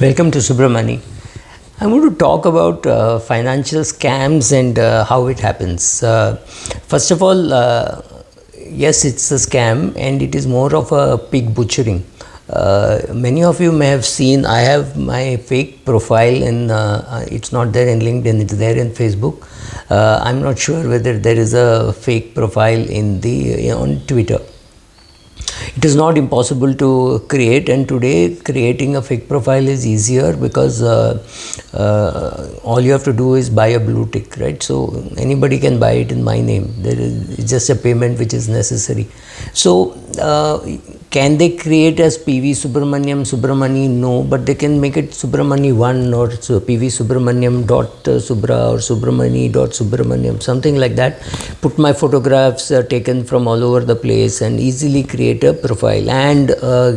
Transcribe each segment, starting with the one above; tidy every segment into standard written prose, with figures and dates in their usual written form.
Welcome to Subramani. I'm going to talk about financial scams and how it happens. First of all, yes, it's a scam and it is more of a pig butchering. Many of you may have seen I have my fake profile in it's not there in LinkedIn, it's there in Facebook. I'm not sure whether there is a fake profile in the on Twitter. It is not impossible to create, and today creating a fake profile is easier because all you have to do is buy a blue tick, right? So anybody can buy it in my name. There is just a payment which is necessary. So can they create as PV Subramaniam Subramani? No, but they can make it Subramani 1 or PV Subramaniam dot Subra or Subramani dot Subramaniam, something like that. Put my photographs taken from all over the place and easily create a profile and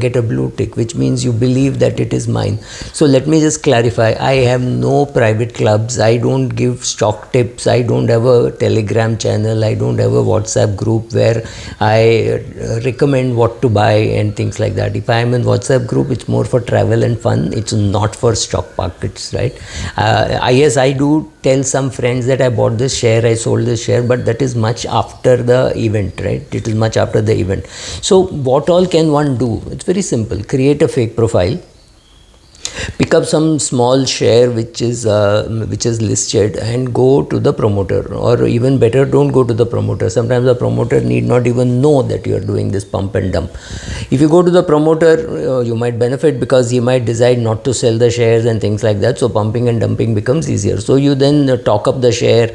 get a blue tick, which means you believe that it is mine. So let me just clarify. I have no private clubs. I don't give stock tips. I don't have a Telegram channel. I don't have a WhatsApp group where I recommend what to buy and things like that. If I am in WhatsApp group, it's more for travel and fun. It's not for stock markets, right? Yes, I do tell some friends that I bought this share, I sold this share, but that is much after the event, right? It is much after the event. So what all can one do? It's very simple. Create a fake profile. Pick up some small share which is listed and go to the promoter, or even better, don't go to the promoter. Sometimes the promoter need not even know that you are doing this pump and dump. If you go to the promoter, you might benefit because he might decide not to sell the shares and things like that. So pumping and dumping becomes easier. So you then talk up the share,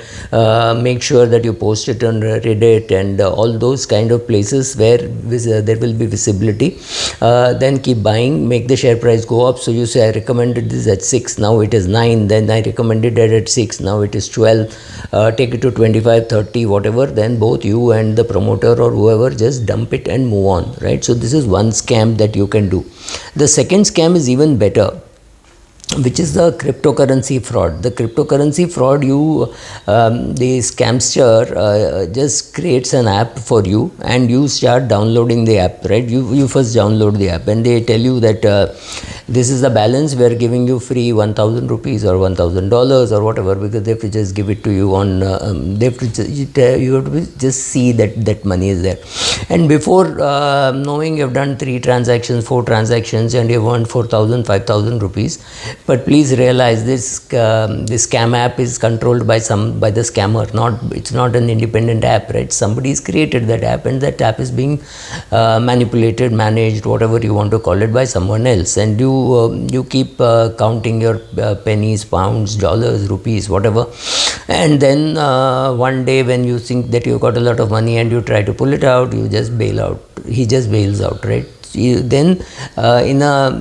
make sure that you post it on Reddit and all those kind of places where there will be visibility. Then keep buying, make the share price go up. So you say, I recommended this at 6, now it is 9, then I recommended it at 6, now it is 12, take it to 25, 30, whatever, then both you and the promoter or whoever just dump it and move on, right? So this is one scam that you can do. The second scam is even better, which is the cryptocurrency fraud. The cryptocurrency fraud, the scamster just creates an app for you and you start downloading the app, right? You first download the app and they tell you that this is the balance, we are giving you free 1000 rupees or $1000 or whatever, because they have to just give it to you on, they have to you have to just see that money is there. And before knowing, you have done 3 transactions, 4 transactions and you have earned 4000, 5000 rupees. But please realize this scam app is controlled by the scammer. It's not an independent app, right? Somebody's created that app and that app is being manipulated, managed, whatever you want to call it, by someone else. And you keep counting your pennies, pounds, dollars, rupees, whatever. And then one day when you think that you got a lot of money and you try to pull it out, you just bail out. He just bails out, right? Then in a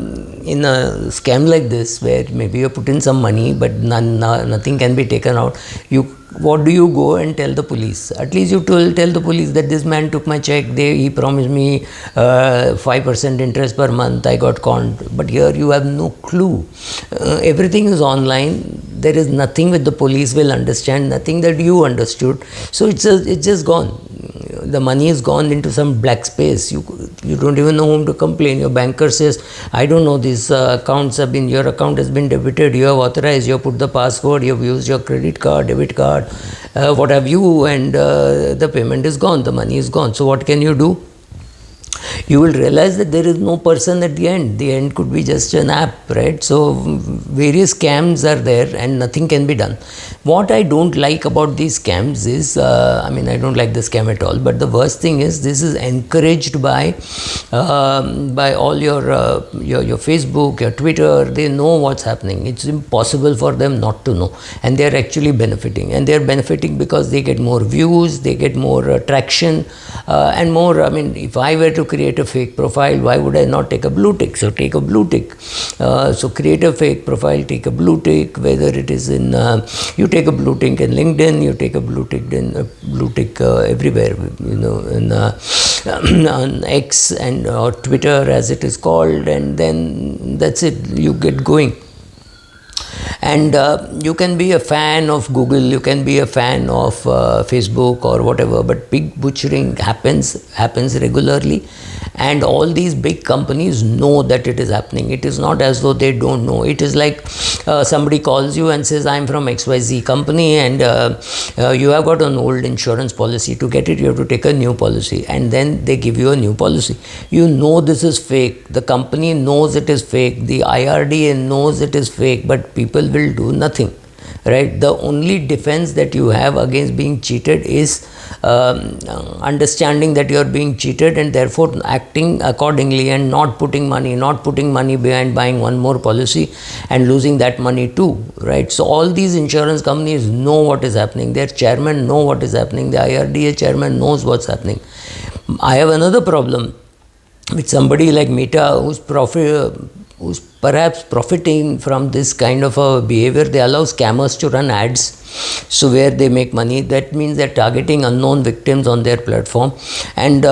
scam like this, where maybe you put in some money but nothing can be taken out, what do you go and tell the police? At least you tell the police that this man took my check, he promised me 5% interest per month, I got conned. But here you have no clue. Everything is online. There is nothing that the police will understand, nothing that you understood. So it's just gone. The money is gone into some black space. You don't even know whom to complain. Your banker says, I don't know, these accounts have been, your account has been debited, you have authorized, you have put the password, you have used your credit card, debit card, what have you, and the payment is gone, the money is gone. So what can you do? You will realize that there is no person at the end. The end could be just an app, right? So various scams are there and nothing can be done. What I don't like about these scams is, I don't like the scam at all, but the worst thing is this is encouraged by all your Facebook, your Twitter. They know what's happening. It's impossible for them not to know, and they are actually benefiting. And they are benefiting because they get more views, they get more traction, and more. If I were to create a fake profile, why would I not take a blue tick? So take a blue tick. So create a fake profile, take a blue tick, whether it is in, you take a blue tick in LinkedIn, you take a blue tick everywhere, on X and or Twitter as it is called, and then that's it, you get going. And you can be a fan of Google, you can be a fan of Facebook or whatever, but pig butchering happens regularly, and all these big companies know that it is happening. It is not as though they don't know. It is like somebody calls you and says, I'm from XYZ company, and you have got an old insurance policy. To get it, you have to take a new policy, and then they give you a new policy. You know this is fake. The company knows it is fake. The IRDA knows it is fake, but people will do nothing. Right? The only defense that you have against being cheated is understanding that you are being cheated, and therefore acting accordingly, and not putting money behind buying one more policy and losing that money too. Right? So all these insurance companies know what is happening. Their chairman know what is happening. The IRDA chairman knows what's happening. I have another problem with somebody like Meta, who's perhaps profiting from this kind of a behavior. They allow scammers to run ads, so where they make money. That means they're targeting unknown victims on their platform. And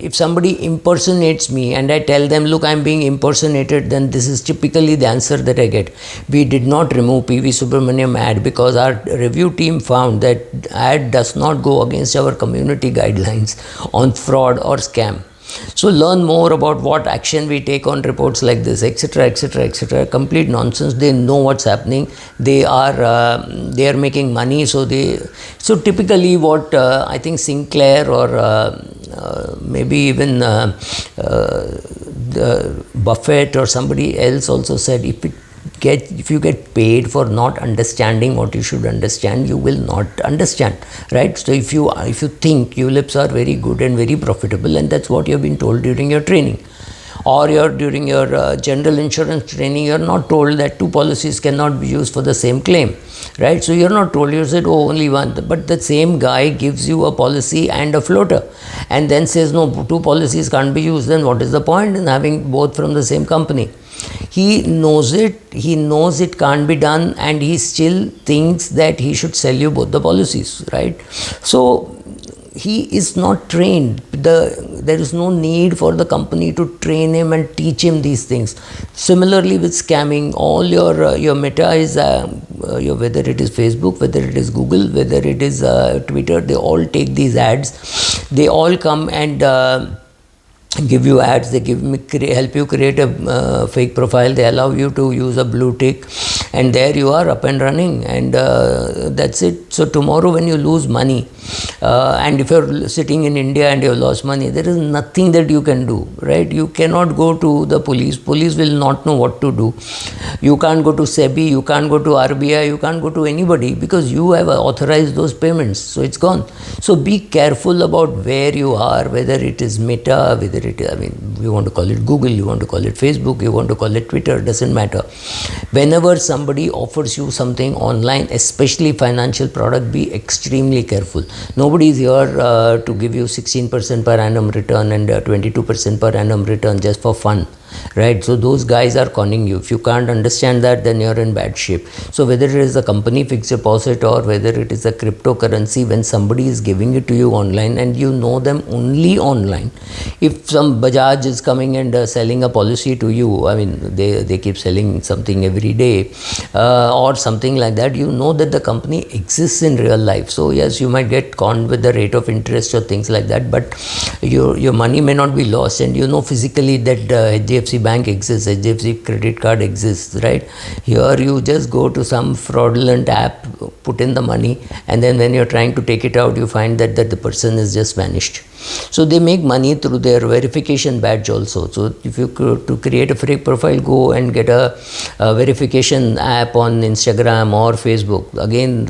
if somebody impersonates me and I tell them, look, I'm being impersonated, then this is typically the answer that I get. We did not remove PV Subramaniam ad because our review team found that ad does not go against our community guidelines on fraud or scam. So learn more about what action we take on reports like this, etc., etc., etc. Complete nonsense. They know what's happening. They are making money. So typically what I think Sinclair or maybe even Buffett or somebody else also said, if you get paid for not understanding what you should understand, you will not understand. Right? So if you think ULIPs are very good and very profitable, and that's what you have been told during your training, or during your general insurance training, you're not told that two policies cannot be used for the same claim. Right? So you're not told, you said, oh, only one. But the same guy gives you a policy and a floater, and then says, no, two policies can't be used. Then what is the point in having both from the same company? He knows it can't be done, and he still thinks that he should sell you both the policies. Right? So he is not trained. There is no need for the company to train him and teach him these things. Similarly with scamming, all your Meta is whether it is Facebook, whether it is Google, whether it is Twitter, they all take these ads. They all come and give you ads. They help you create a fake profile. They allow you to use a blue tick, and there you are, up and running, and that's it. So tomorrow when you lose money, and if you're sitting in India and you lost money, there is nothing that you can do. Right? You cannot go to the police. Police will not know what to do. You can't go to SEBI, you can't go to RBI, you can't go to anybody, because you have authorized those payments. So it's gone. So be careful about where you are, whether it is Meta, whether it is, you want to call it Google, you want to call it Facebook, you want to call it Twitter, doesn't matter. Whenever somebody offers you something online, especially financial product, be extremely careful. Nobody is here to give you 16% per annum return and 22% per annum return just for fun. Right? So those guys are conning you. If you can't understand that, then you're in bad shape. So whether it is a company fixed deposit or whether it is a cryptocurrency, when somebody is giving it to you online and you know them only online, if some Bajaj is coming and selling a policy to you, they keep selling something every day or something like that, you know that the company exists in real life. So yes, you might get conned with the rate of interest or things like that, but your money may not be lost, and you know physically that HDFC Bank exists, HDFC credit card exists. Right? Here you just go to some fraudulent app, put in the money, and then when you're trying to take it out, you find that the person is just vanished. So they make money through their verification badge also. So if you to create a fake profile, go and get a verification app on Instagram or Facebook. Again,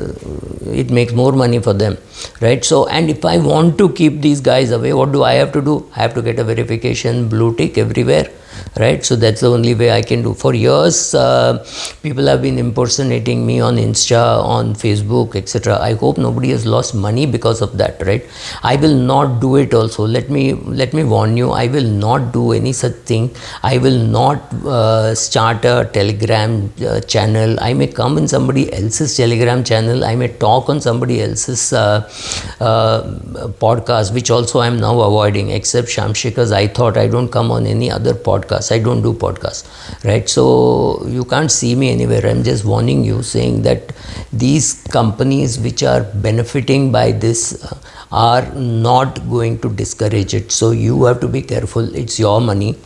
it makes more money for them. Right? So, and if I want to keep these guys away, what do I have to do? I have to get a verification blue tick everywhere. Right? So that's the only way I can do. For years, people have been impersonating me on Insta, on Facebook, etc. I hope nobody has lost money because of that. Right? I will not do it also. Let me warn you, I will not do any such thing. I will not start a Telegram channel. I may come in somebody else's Telegram channel. I may talk on somebody else's podcast, which also I am now avoiding, except Shamshika's I Thought. I don't come on any other podcast. podcasts. I don't do podcasts, right? So you can't see me anywhere. I'm just warning you, saying that these companies which are benefiting by this are not going to discourage it. So you have to be careful. It's your money.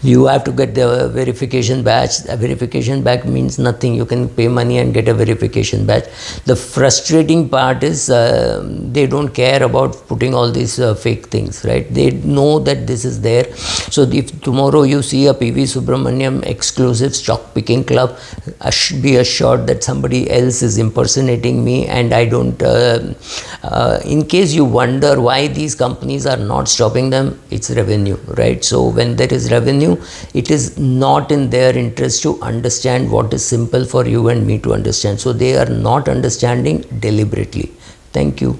You have to get the verification badge. A verification badge means nothing. You can pay money and get a verification badge. The frustrating part is they don't care about putting all these fake things, right? They know that this is there. So if tomorrow you see a PV Subramaniam exclusive stock picking club, be assured that somebody else is impersonating me, and I don't. In case you wonder why these companies are not stopping them, it's revenue, right? So when there is revenue, it is not in their interest to understand what is simple for you and me to understand. So they are not understanding deliberately. Thank you.